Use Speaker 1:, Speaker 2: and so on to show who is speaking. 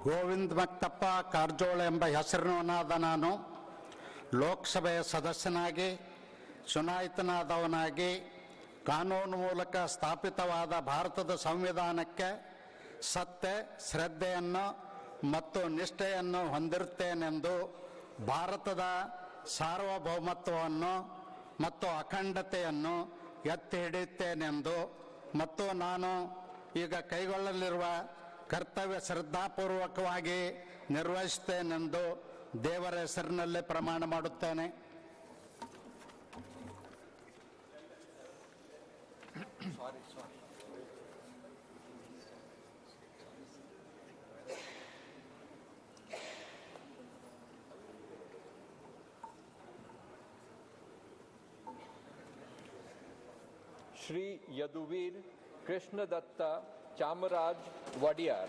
Speaker 1: ಗೋವಿಂದ ಮಕ್ತಪ್ಪ ಕಾರಜೋಳ ಎಂಬ ಹೆಸರಿನವನಾದ ನಾನು ಲೋಕಸಭೆಯ ಸದಸ್ಯನಾಗಿ ಚುನಾಯಿತನಾದವನಾಗಿ ಕಾನೂನು ಮೂಲಕ ಸ್ಥಾಪಿತವಾದ ಭಾರತದ ಸಂವಿಧಾನಕ್ಕೆ ಸತ್ಯ ಶ್ರದ್ಧೆಯನ್ನು ಮತ್ತು ನಿಷ್ಠೆಯನ್ನು ಹೊಂದಿರುತ್ತೇನೆಂದು ಭಾರತದ ಸಾರ್ವಭೌಮತ್ವವನ್ನು ಮತ್ತು ಅಖಂಡತೆಯನ್ನು ಎತ್ತಿ ಹಿಡಿಯುತ್ತೇನೆಂದು ಮತ್ತು ನಾನು ಈಗ ಕೈಗೊಳ್ಳಲಿರುವ ಕರ್ತವ್ಯ ಶ್ರದ್ಧಾಪೂರ್ವಕವಾಗಿ ನಿರ್ವಹಿಸುತ್ತೇನೆಂದು ದೇವರ ಹೆಸರಿನಲ್ಲಿ ಪ್ರಮಾಣ ಮಾಡುತ್ತೇನೆ.
Speaker 2: श्री यदुवीर कृष्णदत्ता चामराज वडियार.